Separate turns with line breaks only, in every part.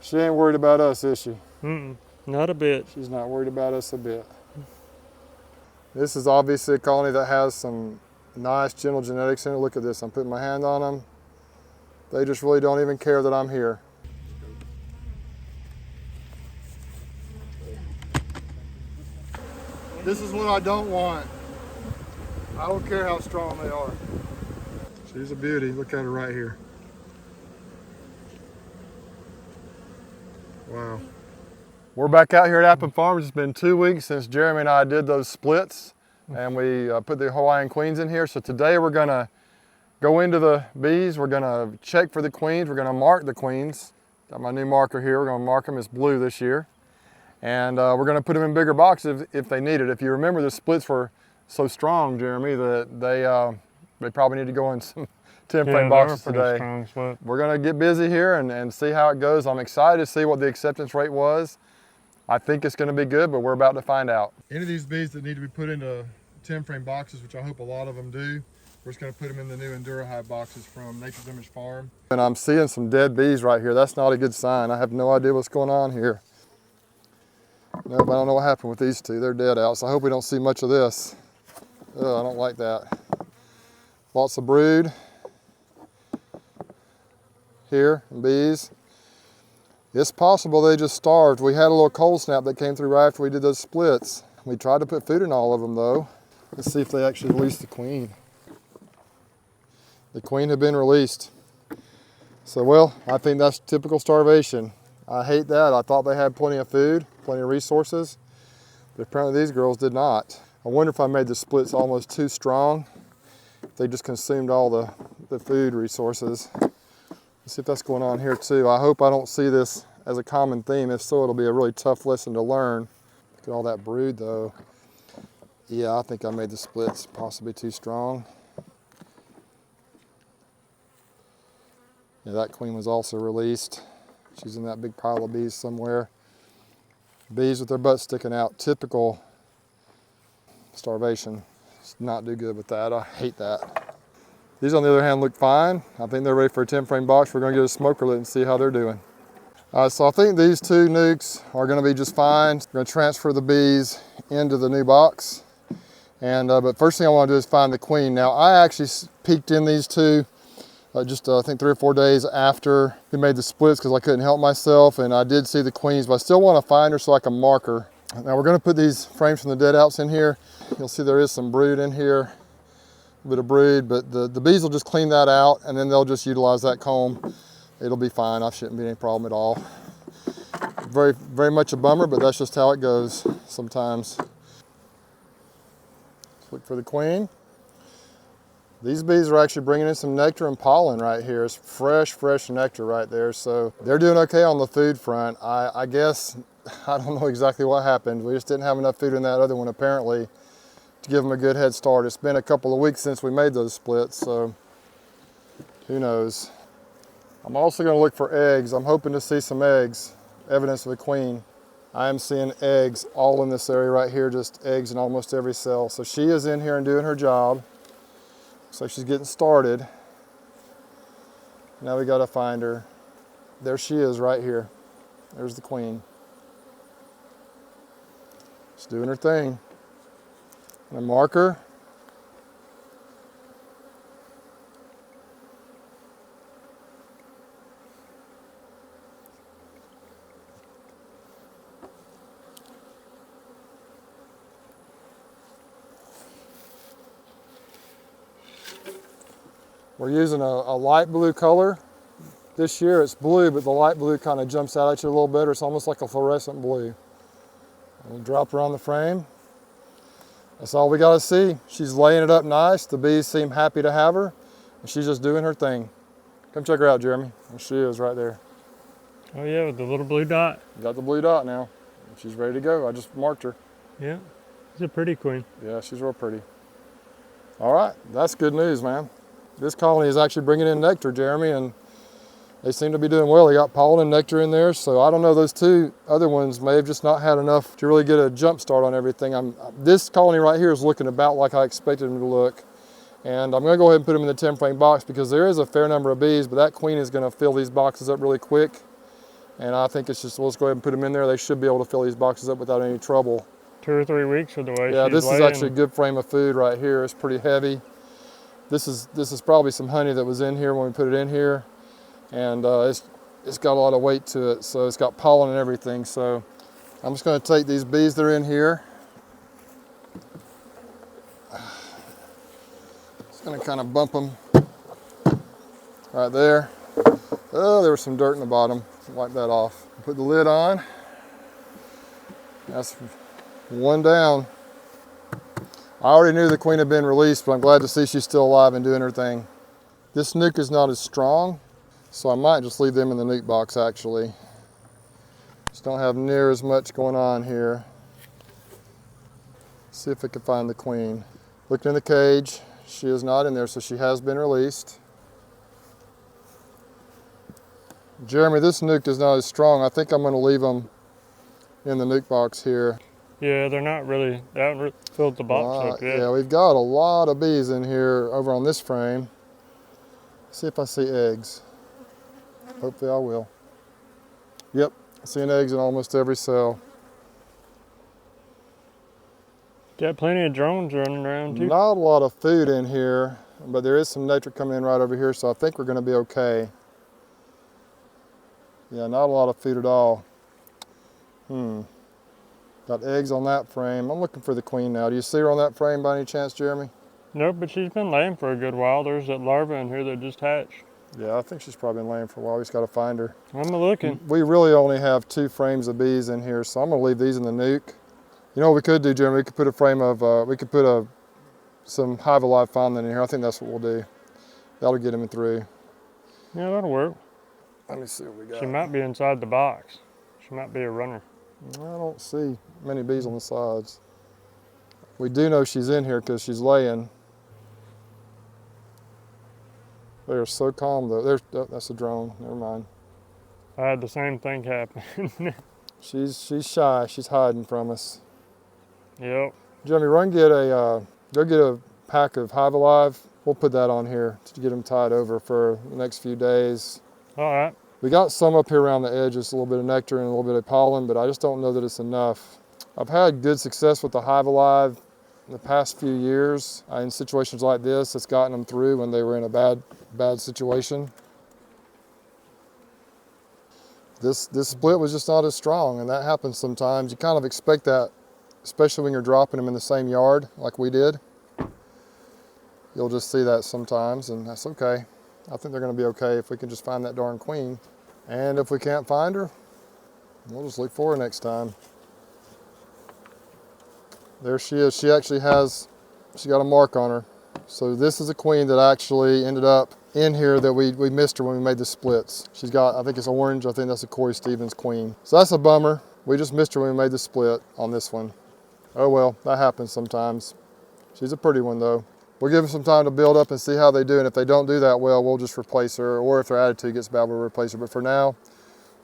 She ain't worried about us, is she?
Not a bit.
She's not worried about us a bit. This is obviously a colony that has some nice gentle genetics in it. Look at this, I'm putting my hand on them. They just really don't even care that I'm here. This is what I don't want. I don't care how strong they are. She's a beauty, look at her right here. Wow. We're back out here at Appin Farms. It's been 2 weeks since Jeromy and I did those splits and we put the Hawaiian queens in here. So today we're gonna go into the bees. We're gonna check for the queens. We're gonna mark the queens. Got my new marker here. We're gonna mark them as blue this year. And we're gonna put them in bigger boxes if they need it. If you remember, the splits were so strong, Jeromy, that they probably need to go in some 10 frame boxes today.
Strong,
we're gonna get busy here and see how it goes. I'm excited to see what the acceptance rate was. I think it's gonna be good, but we're about to find out. Any of these bees that need to be put into 10 frame boxes, which I hope a lot of them do, we're just gonna put them in the new Endura Hive boxes from Nature's Image Farm. And I'm seeing some dead bees right here. That's not a good sign. I have no idea what's going on here. No, but I don't know what happened with these two. They're dead out, so I hope we don't see much of this. Oh, I don't like that. Lots of brood here, and bees. It's possible they just starved. We had a little cold snap that came through right after we did those splits. We tried to put food in all of them though. Let's see if they actually released the queen. The queen had been released. So, well, I think that's typical starvation. I hate that. I thought they had plenty of food, plenty of resources, but apparently these girls did not. I wonder if I made the splits almost too strong. If they just consumed all the food resources. Let's see if that's going on here too. I hope I don't see this as a common theme. If so, it'll be a really tough lesson to learn. Look at all that brood though. Yeah, I think I made the splits possibly too strong. Yeah, that queen was also released. She's in that big pile of bees somewhere. Bees with their butts sticking out, typical starvation. Let's not do good with that. I hate that. These on the other hand look fine. I think they're ready for a 10 frame box. We're gonna get a smoker lit and see how they're doing. So I think these two nukes are gonna be just fine. We're gonna transfer the bees into the new box. And but first thing I wanna do is find the queen. Now I actually peeked in these two I think 3 or 4 days after we made the splits because I couldn't help myself, and I did see the queens, but I still want to find her so I can mark her. Now we're going to put these frames from the dead outs in here. You'll see there is some brood in here, a bit of brood, but the bees will just clean that out and then they'll just utilize that comb. It'll be fine. I shouldn't be any problem at all. Very, very much a bummer, but that's just how it goes sometimes. Let's look for the queen. These bees are actually bringing in some nectar and pollen right here. It's fresh nectar right there. So they're doing okay on the food front. I guess, I don't know exactly what happened. We just didn't have enough food in that other one apparently to give them a good head start. It's been a couple of weeks since we made those splits, so who knows. I'm also gonna look for eggs. I'm hoping to see some eggs, evidence of a queen. I am seeing eggs all in this area right here, just eggs in almost every cell. So she is in here and doing her job. Looks like she's getting started. Now we gotta find her. There she is right here. There's the queen. She's doing her thing. I'm gonna mark her. We're using a light blue color. This year it's blue, but the light blue kind of jumps out at you a little better. It's almost like a fluorescent blue. We'll drop her on the frame. That's all we got to see. She's laying it up nice. The bees seem happy to have her, and she's just doing her thing. Come check her out, Jeromy. There she is right there.
Oh yeah, with the little blue dot.
Got the blue dot now. She's ready to go. I just marked her.
Yeah, she's a pretty queen.
Yeah, she's real pretty. All right, that's good news, man. This colony is actually bringing in nectar, Jeromy, and they seem to be doing well. They got pollen and nectar in there, so I don't know, those two other ones may have just not had enough to really get a jump start on everything. This colony right here is looking about like I expected them to look, and I'm gonna go ahead and put them in the 10 frame box because there is a fair number of bees, but that queen is gonna fill these boxes up really quick, And I think it's just, let's go ahead and put them in there. They should be able to fill these boxes up without any trouble.
2 or 3 weeks for the way
Yeah,
she's
this is
laying.
actually a good frame of food right here. It's pretty heavy. This is probably some honey that was in here when we put it in here. And it's got a lot of weight to it. So it's got pollen and everything. So I'm just gonna take these bees that are in here. Just gonna kind of bump them right there. Oh, there was some dirt in the bottom. Wipe that off. Put the lid on. That's one down. I already knew the queen had been released, but I'm glad to see she's still alive and doing her thing. This nuke is not as strong, so I might just leave them in the nuke box actually. Just don't have near as much going on here. See if I can find the queen. Looking in the cage, she is not in there, so she has been released. Jeromy, this nuke is not as strong. I think I'm gonna leave them in the nuke box here.
Yeah, they're not really, they haven't filled the box up yet.
Yeah, we've got a lot of bees in here over on this frame. See if I see eggs. Hopefully I will. Yep, seeing eggs in almost every cell.
Got plenty of drones running around too.
Not a lot of food in here, but there is some nectar coming in right over here, so I think we're gonna be okay. Yeah, not a lot of food at all. Got eggs on that frame. I'm looking for the queen now. Do you see her on that frame by any chance, Jeromy?
Nope, but she's been laying for a good while. There's that larva in here that just hatched.
Yeah, I think she's probably been laying for a while. We just gotta find her.
I'm looking.
We really only have 2 frames of bees in here, so I'm gonna leave these in the nuke. You know what we could do, Jeromy? We could put a frame of, some hive alive fondant in here. I think that's what we'll do. That'll get them through.
Yeah, that'll work.
Let me see what we got.
She might be inside the box. She might be a runner.
I don't see many bees on the sides. We do know she's in here because she's laying. They are so calm though. That's a drone, never mind.
I had the same thing happen.
She's shy, she's hiding from us.
Yep.
Jeromy, go get a pack of Hive Alive. We'll put that on here to get them tied over for the next few days.
All right.
We got some up here around the edges, a little bit of nectar and a little bit of pollen, but I just don't know that it's enough. I've had good success with the Hive Alive in the past few years. In situations like this, it's gotten them through when they were in a bad situation. This split was just not as strong, and that happens sometimes. You kind of expect that, especially when you're dropping them in the same yard like we did. You'll just see that sometimes, and that's okay. I think they're gonna be okay if we can just find that darn queen. And if we can't find her, we'll just look for her next time. There she is. She got a mark on her. So this is a queen that actually ended up in here that we missed her when we made the splits. She's got, I think it's orange, I think that's a Corey Stevens queen. So that's a bummer. We just missed her when we made the split on this one. Oh well, that happens sometimes. She's a pretty one though. We'll give them some time to build up and see how they do, and if they don't do that well, we'll just replace her, or if their attitude gets bad, we'll replace her. But for now,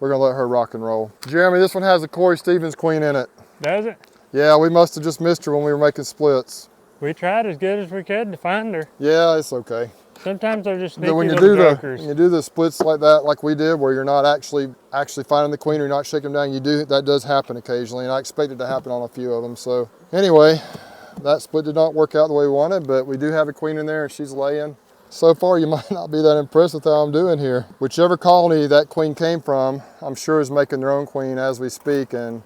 we're gonna let her rock and roll. Jeromy, this one has a Corey Stevens queen in it.
Does it?
Yeah, we must have just missed her when we were making splits.
We tried as good as we could to find her.
Yeah, it's okay.
Sometimes they're just sneaky
When you do the splits like that, like we did, where you're not actually finding the queen, or you're not shaking them down, that does happen occasionally, and I expect it to happen on a few of them. So anyway, that split did not work out the way we wanted, but we do have a queen in there and she's laying. So far, you might not be that impressed with how I'm doing here. Whichever colony that queen came from, I'm sure is making their own queen as we speak, and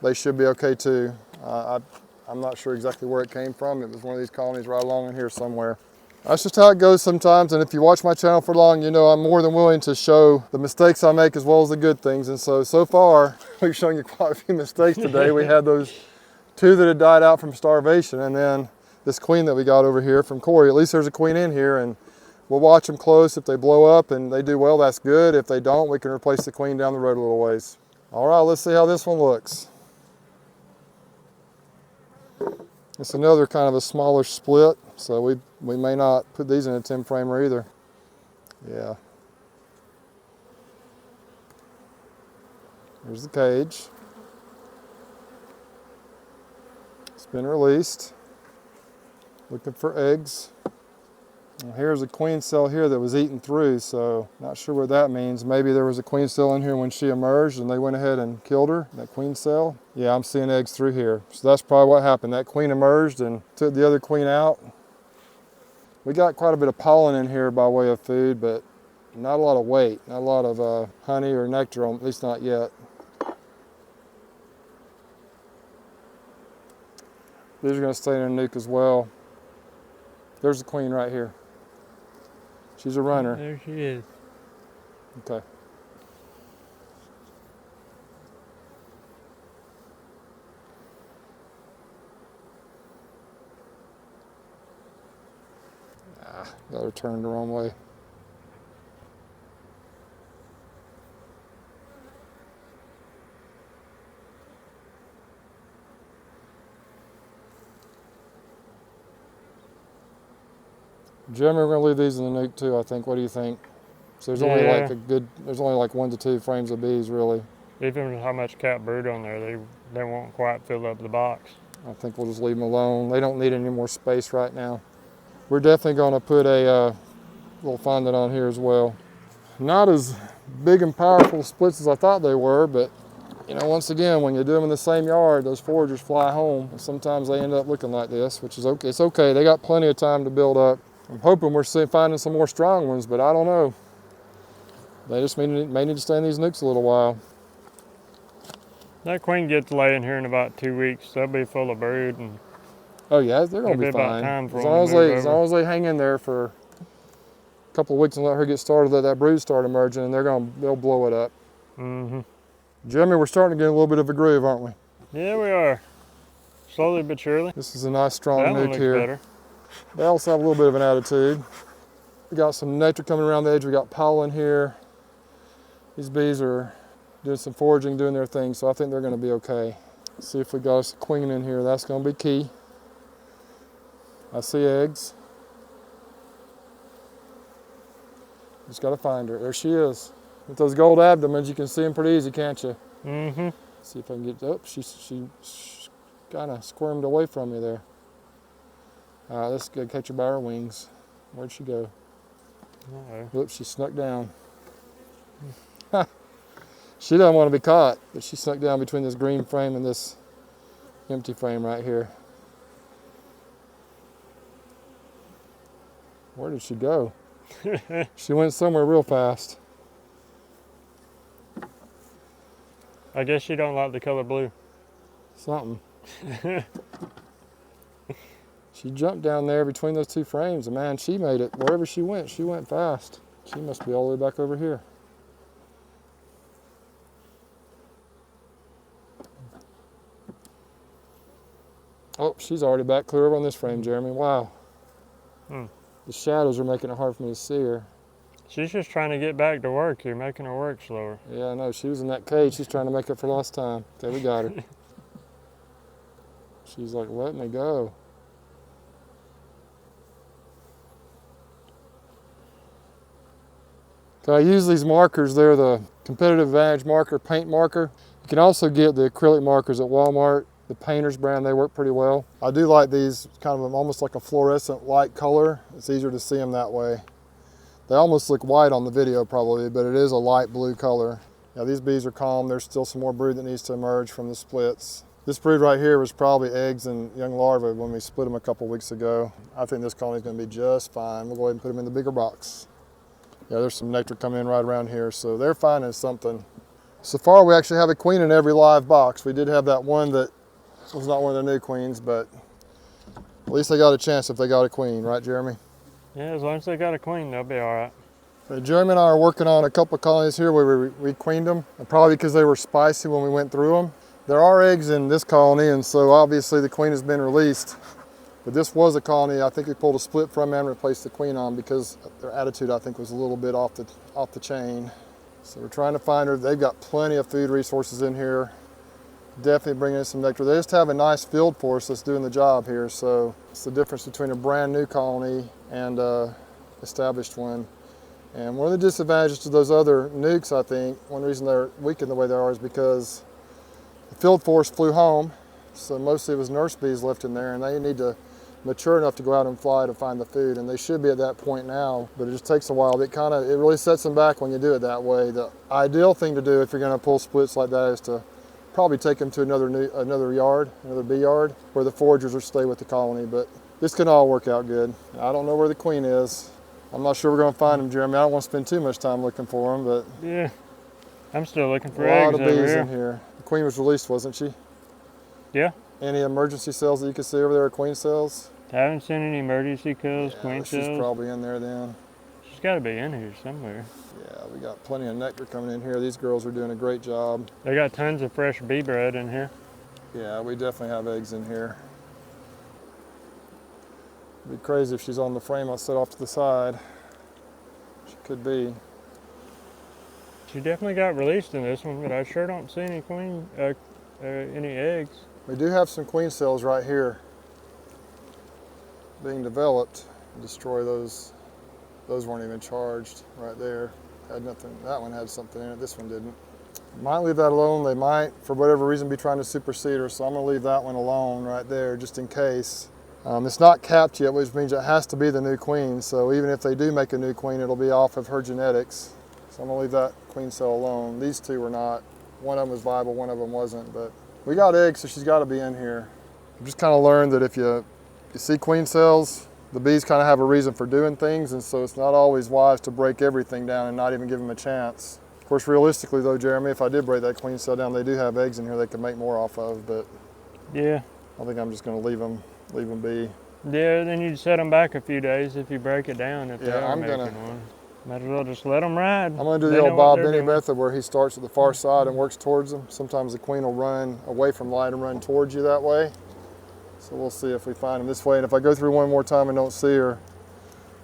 they should be okay too. I'm not sure exactly where it came from. It was one of these colonies right along in here somewhere. That's just how it goes sometimes, and if you watch my channel for long, you know I'm more than willing to show the mistakes I make as well as the good things. And so far, we've shown you quite a few mistakes today. We had those 2 that had died out from starvation, and then this queen that we got over here from Corey. At least there's a queen in here, and we'll watch them close. If they blow up and they do well, that's good. If they don't, we can replace the queen down the road a little ways. All right, let's see how this one looks. It's another kind of a smaller split, so we may not put these in a 10 framer either. Yeah. Here's the cage. It's been released. Looking for eggs. Well, here's a queen cell here that was eaten through, so not sure what that means. Maybe there was a queen cell in here when she emerged and they went ahead and killed her, that queen cell. Yeah, I'm seeing eggs through here. So that's probably what happened. That queen emerged and took the other queen out. We got quite a bit of pollen in here by way of food, but not a lot of weight, not a lot of honey or nectar, at least not yet. These are gonna stay in a nuke as well. There's the queen right here. She's a runner.
There she is.
Okay. Got her turned the wrong way. Jeromy, we're gonna leave these in the nuke too, I think. What do you think? So there's only like there's only like 1 to 2 frames of bees really.
Even with how much cat brood on there, they won't quite fill up the box.
I think we'll just leave them alone. They don't need any more space right now. We're definitely gonna put a little fondant on here as well. Not as big and powerful splits as I thought they were, but you know, once again, when you do them in the same yard, those foragers fly home. And sometimes they end up looking like this, which is okay. It's okay, they got plenty of time to build up. I'm hoping we're finding some more strong ones, but I don't know. They just may need to stay in these nukes a little while.
That queen gets laying here in about 2 weeks. They'll be full of brood, and
oh yeah, they're gonna be fine. As long as they hang in there for a couple of weeks and let her get started, let that brood start emerging, and they'll blow it up.
Mm-hmm.
Jeromy, we're starting to get a little bit of a groove, aren't we?
Yeah, we are. Slowly but surely.
This is a nice strong
that one
nuke
looks
here.
Better.
They also have a little bit of an attitude. We got some nectar coming around the edge. We got pollen here. These bees are doing some foraging, doing their thing, so I think they're going to be okay. Let's see if we got us a queen in here. That's going to be key. I see eggs. Just got to find her. There she is. With those gold abdomens, you can see them pretty easy, can't you?
Mm-hmm.
See if I can get. Oh, she kind of squirmed away from me there. Let's go catch her by her wings. Where'd she go? Whoops, she snuck down. She doesn't want to be caught, but she snuck down between this green frame and this empty frame right here. Where did she go? She went somewhere real fast.
I guess she don't like the color blue.
Something. She jumped down there between those 2 frames, and man, she made it. Wherever she went fast. She must be all the way back over here. Oh, she's already back clear over on this frame, Jeromy. Wow. The shadows are making it hard for me to see her.
She's just trying to get back to work. You're making her work slower.
Yeah, I know. She was in that cage. She's trying to make up for lost time. Okay, we got her. She's like, let me go. So I use these markers. They're the competitive advantage marker, paint marker. You can also get the acrylic markers at Walmart. The Painter's brand, they work pretty well. I do like these, kind of almost like a fluorescent light color. It's easier to see them that way. They almost look white on the video probably, but it is a light blue color. Now these bees are calm. There's still some more brood that needs to emerge from the splits. This brood right here was probably eggs and young larvae when we split them a couple weeks ago. I think this colony is going to be just fine. We'll go ahead and put them in the bigger box. Yeah, there's some nectar coming in right around here, so they're finding something. So far, we actually have a queen in every live box. We did have that one that was not one of the new queens, but at least they got a chance if they got a queen, right, Jeromy?
Yeah, as long as they got a queen, they'll be all right.
So Jeromy and I are working on a couple of colonies here where we queened them, and probably because they were spicy when we went through them. There are eggs in this colony, and so obviously the queen has been released. But this was a colony I think we pulled a split from and replaced the queen on because their attitude I think was a little bit off the chain. So we're trying to find her. They've got plenty of food resources in here. Definitely bringing in some nectar. They just have a nice field force that's doing the job here. So it's the difference between a brand new colony and an established one. And one of the disadvantages to those other nukes, I think, one reason they're weakened the way they are is because the field force flew home. So mostly it was nurse bees left in there, and they need to mature enough to go out and fly to find the food, and they should be at that point now, but it just takes a while. It really sets them back when you do it that way. The ideal thing to do if you're going to pull splits like that is to probably take them to another bee yard, where the foragers will stay with the colony, but this can all work out good. I don't know where the queen is. I'm not sure we're going to find them, Jeromy. I don't want to spend too much time looking for them, but
Yeah, I'm still looking for
a
eggs
lot of bees
over here.
in here. The queen was released, wasn't she?
Yeah.
Any emergency cells that you can see over there are queen cells?
I haven't seen any emergency kills,
Yeah,
queen
she's
cells.
probably in there then.
She's got to be in here somewhere.
Yeah, we got plenty of nectar coming in here. These girls are doing a great job.
They got tons of fresh bee bread in here.
Yeah, we definitely have eggs in here. It'd be crazy if she's on the frame I set off to the side. She could be.
She definitely got released in this one, but I sure don't see any any eggs.
We do have some queen cells right here being developed. Destroy those. Those weren't even charged right there. Had nothing. That one had something in it. This one didn't. Might leave that alone. They might, for whatever reason, be trying to supersede her. So I'm going to leave that one alone right there, just in case. It's not capped yet, which means it has to be the new queen. So even if they do make a new queen, it'll be off of her genetics. So I'm going to leave that queen cell alone. These two were not. One of them was viable, one of them wasn't. But we got eggs, so she's got to be in here. I've just kind of learned that if you see queen cells, the bees kind of have a reason for doing things, and so it's not always wise to break everything down and not even give them a chance. Of course, realistically though, Jeromy, if I did break that queen cell down, they do have eggs in here they could make more off of, but
Yeah.
I think I'm just going to leave them be.
Yeah, then you'd set them back a few days if you break it down, if they
Yeah,
are
I'm
making
gonna-
one. Might as well just let them ride.
I'm going to do
They
the
know
old
what
Bob
they're
Benny
doing.
method where he starts at the far side and works towards them. Sometimes the queen will run away from light and run towards you that way. So we'll see if we find them this way. And if I go through one more time and don't see her,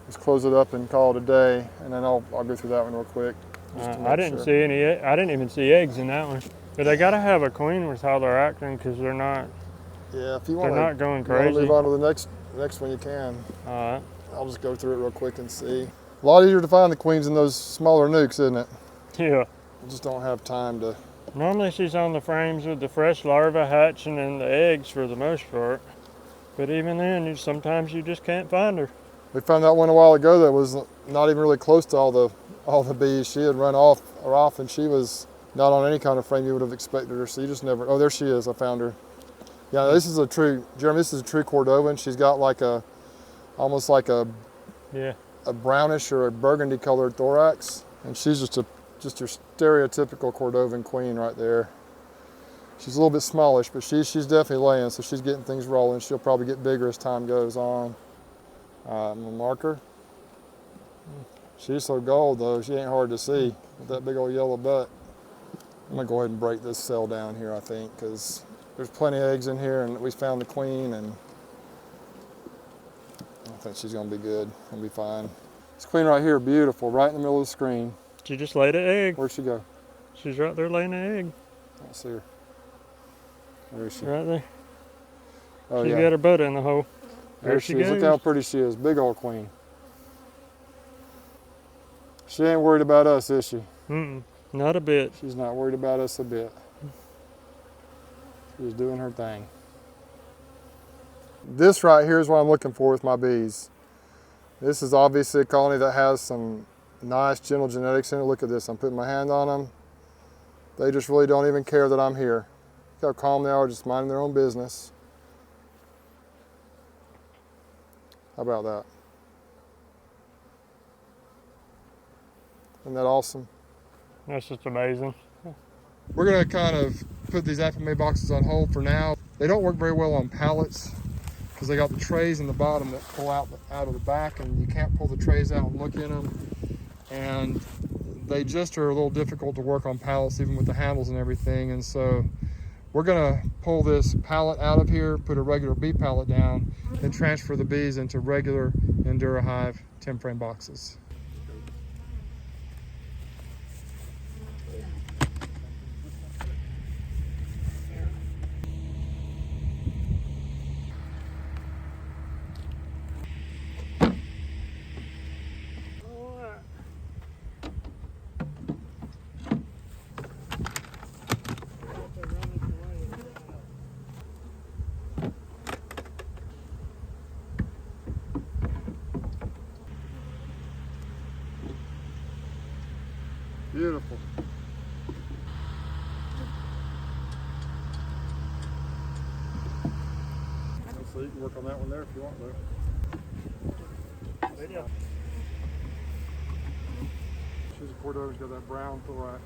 just close it up and call it a day. And then I'll go through that one real quick. just to
I
make
didn't
sure.
see any. I didn't even see eggs in that one. But they gotta have a queen with how they're acting, because they're not.
Yeah, if you
They're
want
not going
to
crazy.
move on to the next one, you can.
All right.
I'll just go through it real quick and see. A lot easier to find the queens in those smaller nukes, isn't it?
Yeah.
I just don't have time to.
Normally she's on the frames with the fresh larvae hatching and the eggs for the most part. But even then, sometimes you just can't find her.
We found that one a while ago that was not even really close to all the bees. She had run off, and she was not on any kind of frame you would have expected her. So you just never. Oh, there she is. I found her. Yeah, this is a true Jeromy. This is a true Cordovan. She's got like almost like a brownish or a burgundy colored thorax, and she's just your stereotypical Cordovan queen right there. She's a little bit smallish, but she's definitely laying, so she's getting things rolling. She'll probably get bigger as time goes on. I'm gonna mark her. She's so gold though, she ain't hard to see with that big old yellow butt. I'm gonna go ahead and break this cell down here, I think, because there's plenty of eggs in here, and we found the queen, and I think she's gonna be good. Gonna be fine. This queen right here, beautiful, right in the middle of the screen.
She just laid an egg.
Where'd she go?
She's right there laying an egg.
I don't see her. Where is she?
Right there.
Oh
She's
yeah.
got her butt in the hole.
There she is. Look how pretty she is. Big old queen. She ain't worried about us, is she?
Not a bit.
She's not worried about us a bit. She's doing her thing. This right here is what I'm looking for with my bees. This is obviously a colony that has some nice gentle genetics in it. Look at this. I'm putting my hand on them. They just really don't even care that I'm here. Look how calm they are, just minding their own business. How about that? Isn't that awesome?
That's just amazing.
We're going to kind of put these affirmate boxes on hold for now. They don't work very well on pallets because they got the trays in the bottom that pull out of the back, and you can't pull the trays out and look in them. And they just are a little difficult to work on pallets, even with the handles and everything. And so we're going to pull this pallet out of here, put a regular bee pallet down, and transfer the bees into regular Endura Hive 10 frame boxes. you can work on that one there if you want to.
Yeah.
She's a Cordova's got that brown thorax.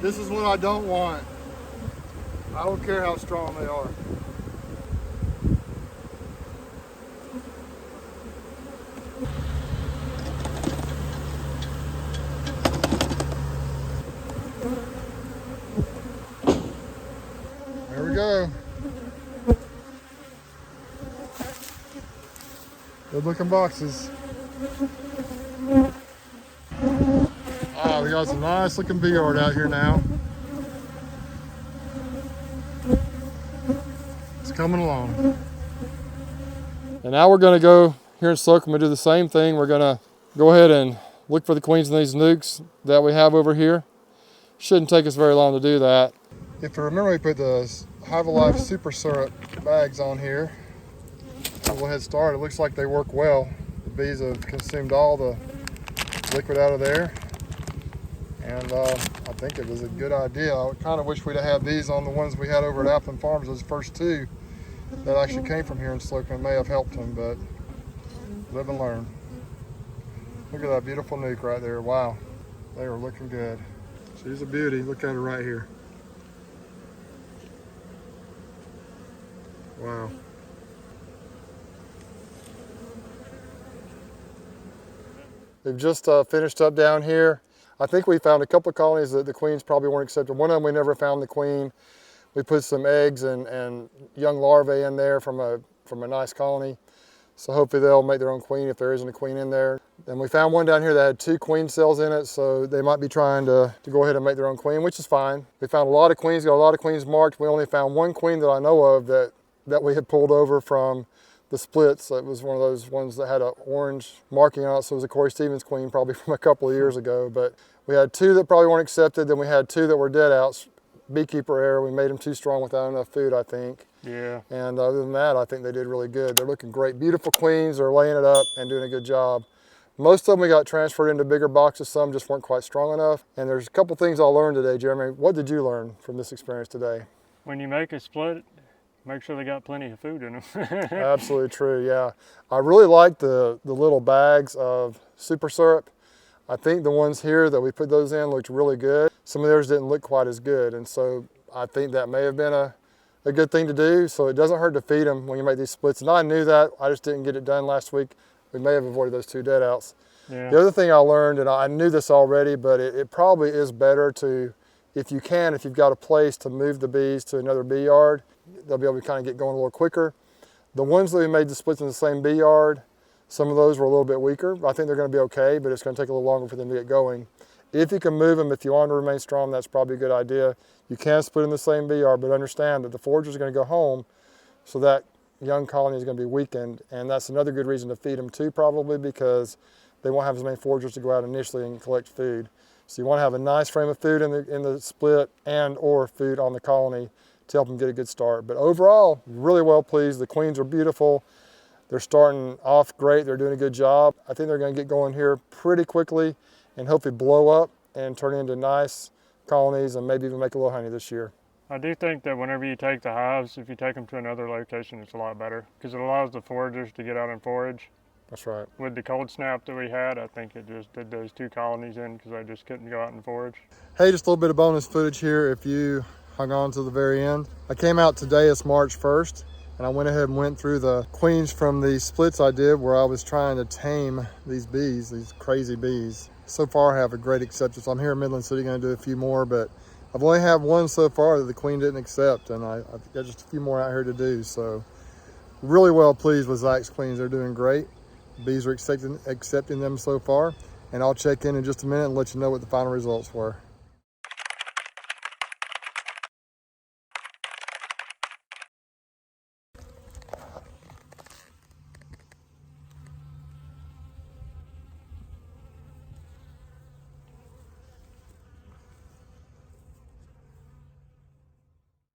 This is what I don't want. I don't care how strong they are. There we go. Good looking boxes. Ah, we got some nice looking bee yard out here now. It's coming along. And now we're gonna go here in Slocum and do the same thing. We're gonna go ahead and look for the queens in these nukes that we have over here. Shouldn't take us very long to do that. If you remember, we put the Hive Alive Super Syrup bags on here. We'll go ahead and start. It looks like they work well. The bees have consumed all the liquid out of there. And I think it was a good idea. I kind of wish we'd have had these on the ones we had over at Appleton Farms, those first two that actually came from here in Slocum. It may have helped them, but live and learn. Look at that beautiful nuke right there. Wow, they are looking good. She's a beauty. Look at her right here. Wow. They've just finished up down here. I think we found a couple of colonies that the queens probably weren't accepted. One of them we never found the queen. We put some eggs and young larvae in there from a nice colony. So hopefully they'll make their own queen if there isn't a queen in there. And we found one down here that had 2 queen cells in it, so they might be trying to go ahead and make their own queen, which is fine. We found a lot of queens, got a lot of queens marked. We only found one queen that I know of that we had pulled over from the splits. It was one of those ones that had an orange marking on it, so it was a Corey Stevens queen probably from a couple of years ago. But we had 2 that probably weren't accepted, then we had 2 that were dead outs. Beekeeper error, we made them too strong without enough food, I think.
Yeah.
And other than that, I think they did really good. They're looking great. Beautiful queens, they're laying it up and doing a good job. Most of them we got transferred into bigger boxes, some just weren't quite strong enough. And there's a couple things I learned today, Jeromy. What did you learn from this experience today?
When you make a split, make sure they got plenty of food in them.
Absolutely true, yeah. I really like the little bags of super syrup. I think the ones here that we put those in looked really good. Some of theirs didn't look quite as good, and so I think that may have been a good thing to do. So it doesn't hurt to feed them when you make these splits. And I knew that, I just didn't get it done last week. We may have avoided those 2 dead outs.
Yeah.
The other thing I learned, and I knew this already, but it probably is better to, if you've got a place to move the bees to another bee yard, they'll be able to kind of get going a little quicker. The ones that we made the splits in the same bee yard, some of those were a little bit weaker. I think they're going to be okay, but it's going to take a little longer for them to get going. If you can move them, if you want to remain strong, that's probably a good idea. You can split in the same bee yard, but understand that the foragers are going to go home, so that young colony is going to be weakened. And that's another good reason to feed them too, probably, because they won't have as many foragers to go out initially and collect food. So you want to have a nice frame of food in the split and or food on the colony to help them get a good start. But overall, really well pleased. The queens are beautiful. They're starting off great. They're doing a good job. I think they're going to get going here pretty quickly and hopefully blow up and turn into nice colonies and maybe even make a little honey this year.
I do think that whenever you take the hives, if you take them to another location, it's a lot better because it allows the foragers to get out and forage.
That's right.
With the cold snap that we had, I think it just did those 2 colonies in because I just couldn't go out and forage.
Hey, just a little bit of bonus footage here if you hung on to the very end. I came out today, it's March 1st, and I went ahead and went through the queens from the splits I did where I was trying to tame these bees, these crazy bees. So far I have a great acceptance. I'm here in Midland City, going to do a few more, but I've only had one so far that the queen didn't accept, and I've got just a few more out here to do. So really well pleased with Zach's queens. They're doing great. Bees are accepting them so far, and I'll check in just a minute and let you know what the final results were.